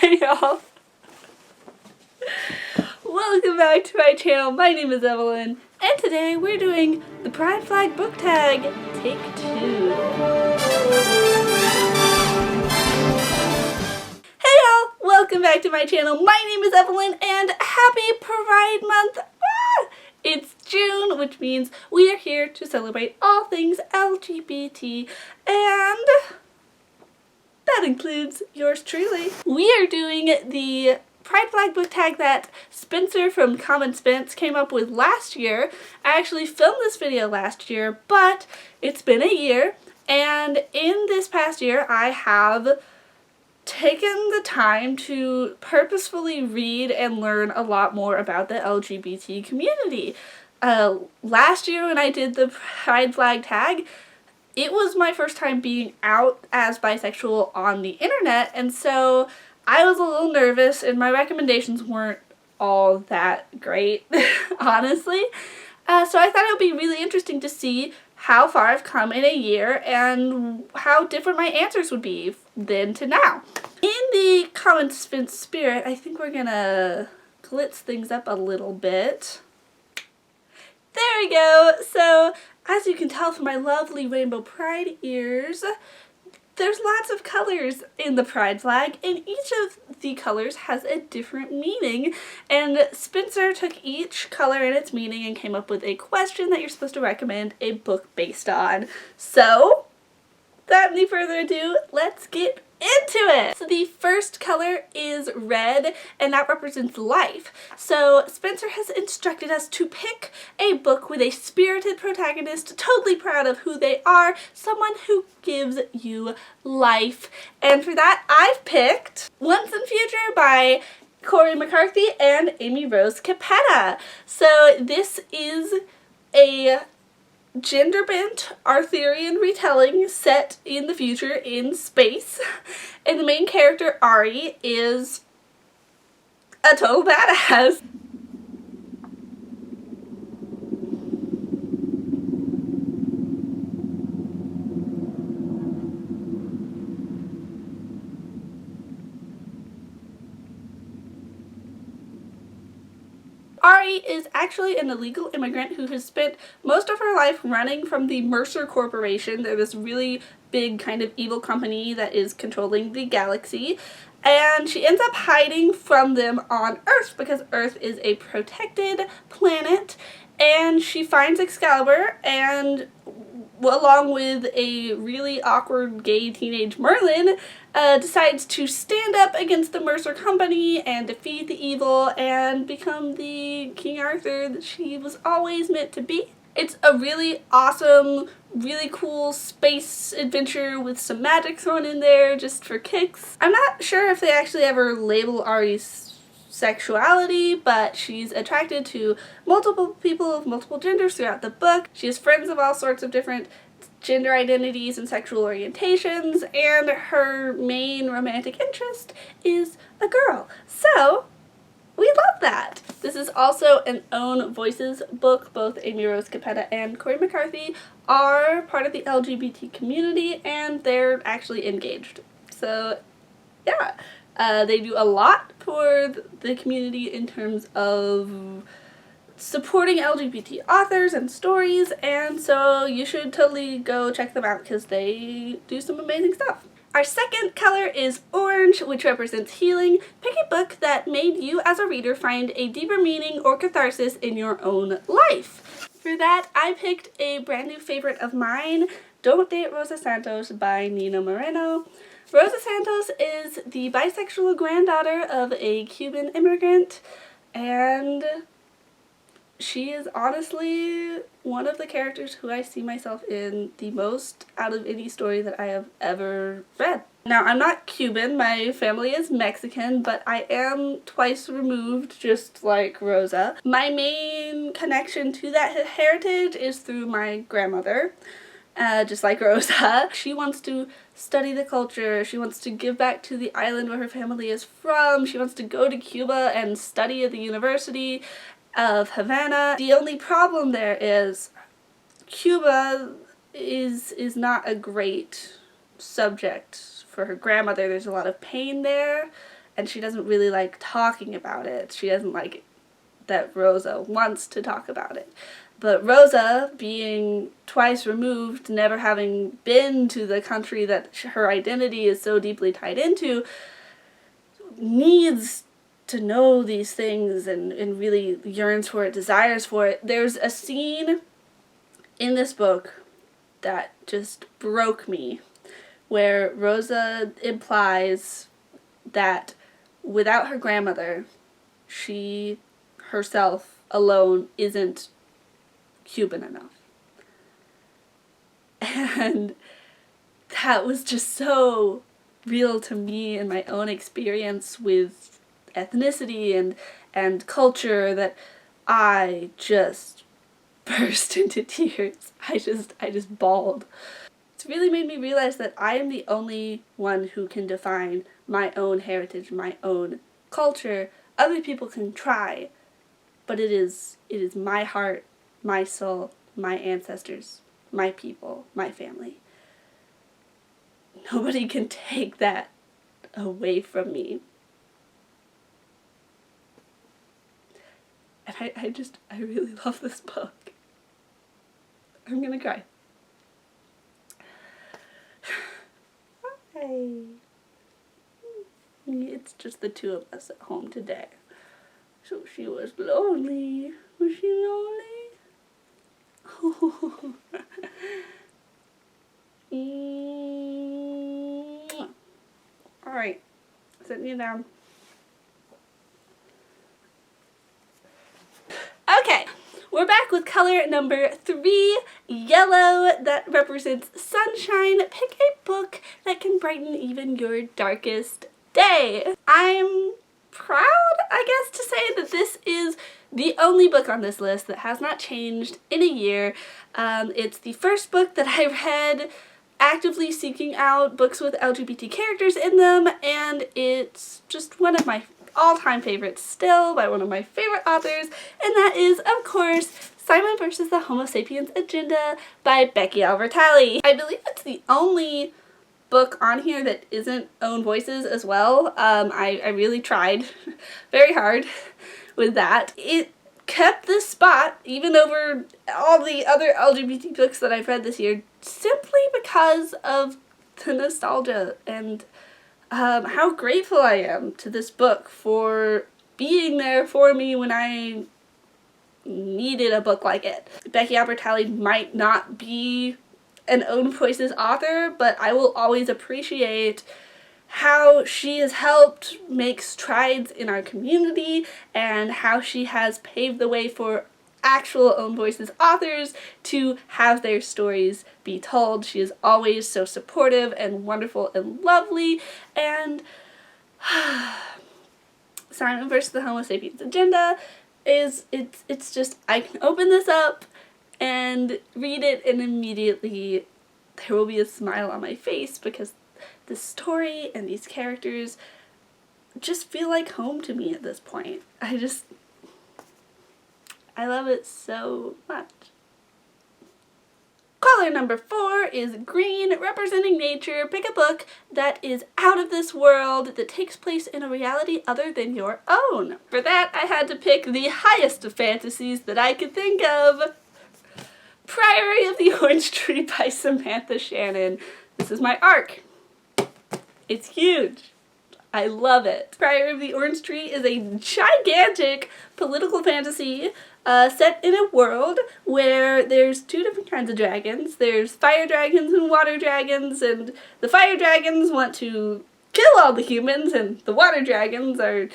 Hey y'all! Welcome back to my channel. My name is Evelyn, and today we're doing the Pride Flag book tag, take 2. Hey y'all! Welcome back to my channel. My name is Evelyn, and happy Pride Month! It's June, which means we are here to celebrate all things LGBT, and that includes yours truly. We are doing the Pride Flag book tag that Spencer from Common Spence came up with last year. I actually filmed this video last year, but it's been a year, and in this past year I have taken the time to purposefully read and learn a lot more about the LGBT community. Last year when I did the Pride Flag tag, it was my first time being out as bisexual on the internet, and so I was a little nervous and my recommendations weren't all that great, honestly. So I thought it would be really interesting to see how far I've come in a year and how different my answers would be then to now. In the Common Spence spirit, I think we're gonna glitz things up a little bit. There we go! So, as you can tell from my lovely rainbow pride ears, there's lots of colors in the pride flag, and each of the colors has a different meaning, and Spencer took each color and its meaning and came up with a question that you're supposed to recommend a book based on. So, without any further ado, let's get into it! So the first color is red, and that represents life. So Spencer has instructed us to pick a book with a spirited protagonist, totally proud of who they are, someone who gives you life. And for that, I've picked Once and Future by Corey McCarthy and Amy Rose Capetta. So this is a gender-bent Arthurian retelling set in the future in space, and the main character, Ari, is a total badass. Ari is actually an illegal immigrant who has spent most of her life running from the Mercer Corporation. They're this really big kind of evil company that is controlling the galaxy. And she ends up hiding from them on Earth because Earth is a protected planet. And she finds Excalibur and, along with a really awkward gay teenage Merlin, decides to stand up against the Mercer Company and defeat the evil and become the King Arthur that she was always meant to be. It's a really awesome, really cool space adventure with some magic thrown in there just for kicks. I'm not sure if they actually ever label Ari's sexuality, but she's attracted to multiple people of multiple genders throughout the book. She has friends of all sorts of different gender identities and sexual orientations, and her main romantic interest is a girl. So, we love that! This is also an Own Voices book. Both Amy Rose Capetta and Corey McCarthy are part of the LGBT community, and they're actually engaged. So, yeah. They do a lot for the community in terms of supporting LGBT authors and stories, and so you should totally go check them out because they do some amazing stuff. Our second color is orange, which represents healing. Pick a book that made you as a reader find a deeper meaning or catharsis in your own life. For that, I picked a brand new favorite of mine, Don't Date Rosa Santos by Nina Moreno. Rosa Santos is the bisexual granddaughter of a Cuban immigrant, and she is honestly one of the characters who I see myself in the most out of any story that I have ever read. Now, I'm not Cuban, my family is Mexican, but I am twice removed, just like Rosa. My main connection to that heritage is through my grandmother. Just like Rosa. She wants to study the culture, she wants to give back to the island where her family is from, she wants to go to Cuba and study at the University of Havana. The only problem there is Cuba is not a great subject for her grandmother. There's a lot of pain there, and she doesn't really like talking about it. She doesn't like that Rosa wants to talk about it. But Rosa, being twice removed, never having been to the country that her identity is so deeply tied into, needs to know these things and really yearns for it, desires for it. There's a scene in this book that just broke me, where Rosa implies that without her grandmother, she herself alone isn't Cuban enough. And that was just so real to me in my own experience with ethnicity and culture that I just burst into tears. I just bawled. It's really made me realize that I am the only one who can define my own heritage, my own culture. Other people can try, but it is my heart, my soul, my ancestors, my people, my family. Nobody can take that away from me. And I really love this book. I'm gonna cry. Hi. It's just the two of us at home today. So she was lonely. Was she lonely? Alright, sitting you down. Okay, we're back with color number 3, yellow. That represents sunshine. Pick a book that can brighten even your darkest day. I'm proud, I guess, to say that this is the only book on this list that has not changed in a year. It's the first book that I read actively seeking out books with LGBT characters in them, and it's just one of my all-time favorites still, by one of my favorite authors, and that is, of course, Simon vs. the Homo Sapiens Agenda by Becky Albertalli. I believe it's the only book on here that isn't own voices as well. I really tried very hard with that. It kept this spot even over all the other LGBT books that I've read this year simply because of the nostalgia and how grateful I am to this book for being there for me when I needed a book like it. Becky Albertalli might not be an own voices author, but I will always appreciate how she has helped make strides in our community and how she has paved the way for actual own voices authors to have their stories be told. She is always so supportive and wonderful and lovely, and Simon vs. the Homo Sapiens Agenda is, it's just, I can open this up and read it and immediately there will be a smile on my face because the story and these characters just feel like home to me at this point. I love it so much. Color number 4 is green, representing nature. Pick a book that is out of this world, that takes place in a reality other than your own. For that, I had to pick the highest of fantasies that I could think of. Priory of the Orange Tree by Samantha Shannon. This is my arc. It's huge. I love it. Priory of the Orange Tree is a gigantic political fantasy set in a world where there's 2 different kinds of dragons. There's fire dragons and water dragons, and the fire dragons want to kill all the humans, and the water dragons are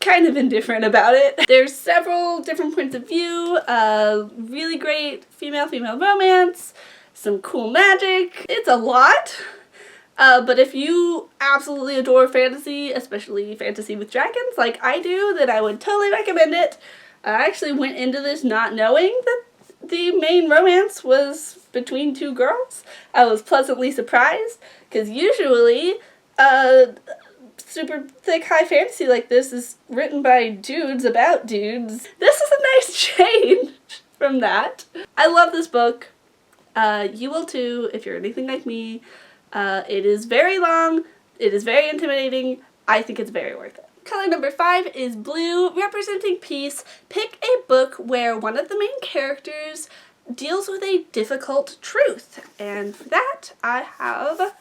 kind of indifferent about it. There's several different points of view, really great female-female romance, some cool magic. It's a lot. But if you absolutely adore fantasy, especially fantasy with dragons like I do, then I would totally recommend it. I actually went into this not knowing that the main romance was between 2 girls. I was pleasantly surprised, because usually super thick high fantasy like this is written by dudes about dudes. This is a nice change from that. I love this book. You will too if you're anything like me. It is very long, it is very intimidating, I think it's very worth it. Color number 5 is blue, representing peace. Pick a book where one of the main characters deals with a difficult truth. And for that, I have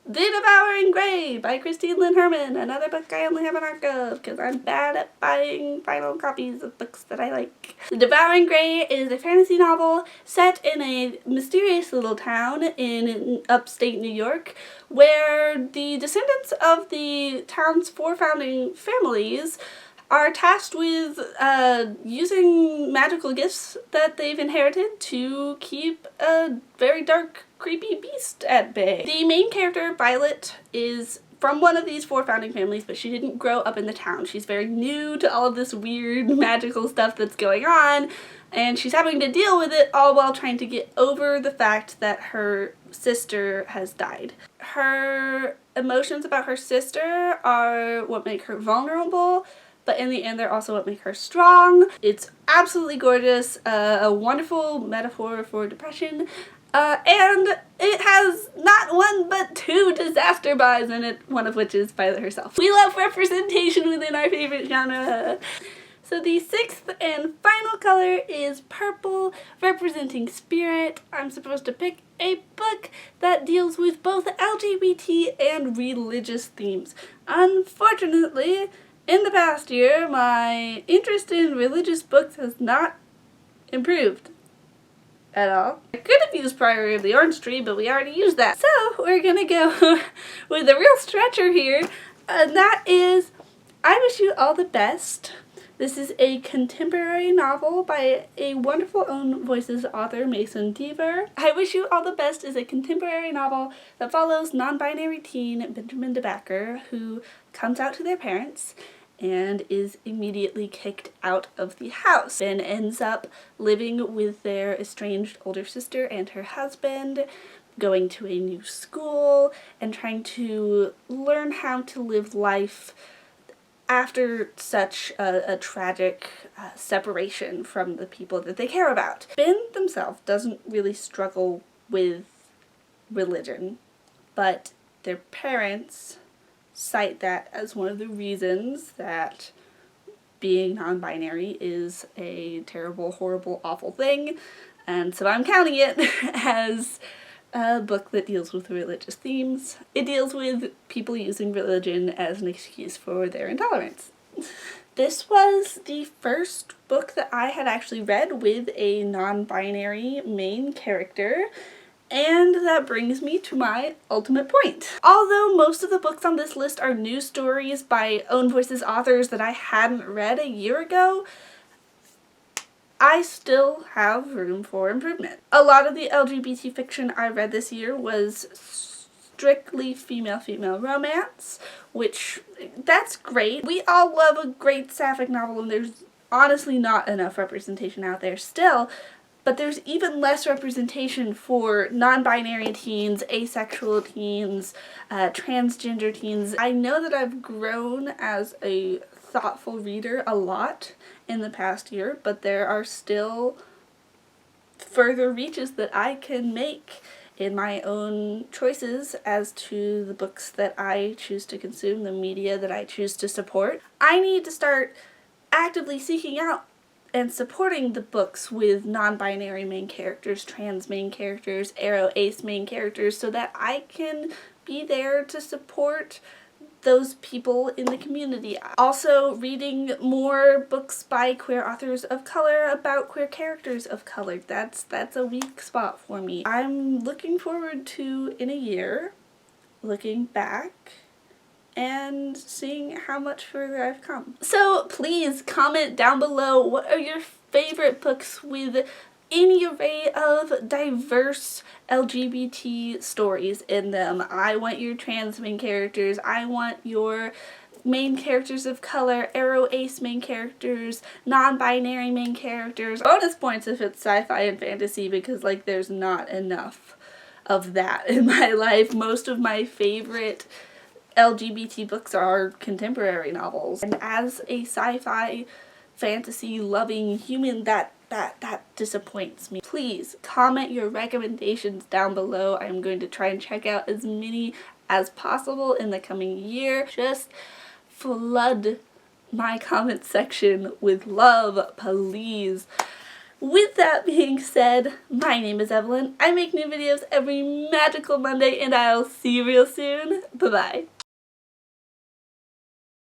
The Devouring Grey by Christine Lynn Herman, another book I only have an arc of because I'm bad at buying final copies of books that I like. The Devouring Grey is a fantasy novel set in a mysterious little town in upstate New York where the descendants of the town's 4 founding families are tasked with using magical gifts that they've inherited to keep a very dark, creepy beast at bay. The main character, Violet, is from one of these 4 founding families, but she didn't grow up in the town. She's very new to all of this weird magical stuff that's going on, and she's having to deal with it all while trying to get over the fact that her sister has died. Her emotions about her sister are what make her vulnerable, but in the end they're also what make her strong. It's absolutely gorgeous, a wonderful metaphor for depression, and it has not 1 but 2 disaster buys in it, one of which is Violet herself. We love representation within our favorite genre! So the 6th and final color is purple, representing spirit. I'm supposed to pick a book that deals with both LGBT and religious themes. Unfortunately, in the past year, my interest in religious books has not improved at all. I could have used Priory of the Orange Tree, but we already used that. So we're gonna go with a real stretcher here, and that is I Wish You All the Best. This is a contemporary novel by a wonderful Own Voices author, Mason Deaver. I Wish You All the Best is a contemporary novel that follows non-binary teen Benjamin DeBacker, who comes out to their parents and is immediately kicked out of the house and ends up living with their estranged older sister and her husband, going to a new school, and trying to learn how to live life after such a tragic separation from the people that they care about. Ben themselves doesn't really struggle with religion, but their parents cite that as one of the reasons that being non-binary is a terrible, horrible, awful thing, and so I'm counting it as a book that deals with religious themes. It deals with people using religion as an excuse for their intolerance. This was the first book that I had actually read with a non-binary main character, and that brings me to my ultimate point. Although most of the books on this list are new stories by Own Voices authors that I hadn't read a year ago, I still have room for improvement. A lot of the LGBT fiction I read this year was strictly female-female romance, which, that's great. We all love a great sapphic novel, and there's honestly not enough representation out there still, but there's even less representation for non-binary teens, asexual teens, transgender teens. I know that I've grown as a thoughtful reader a lot in the past year, but there are still further reaches that I can make in my own choices as to the books that I choose to consume, the media that I choose to support. I need to start actively seeking out and supporting the books with non-binary main characters, trans main characters, aro ace main characters, so that I can be there to support those people in the community. Also, reading more books by queer authors of color about queer characters of color. That's a weak spot for me. I'm looking forward to, in a year, looking back and seeing how much further I've come. So please comment down below, what are your favorite books with any array of diverse LGBT stories in them. I want your trans main characters, I want your main characters of color, aro ace main characters, non-binary main characters. Bonus points if it's sci-fi and fantasy, because like there's not enough of that in my life. Most of my favorite LGBT books are contemporary novels, and as a sci-fi fantasy loving human, that disappoints me. Please comment your recommendations down below. I'm going to try and check out as many as possible in the coming year. Just flood my comment section with love, please. With that being said, my name is Evelyn. I make new videos every magical Monday, and I'll see you real soon. Bye-bye.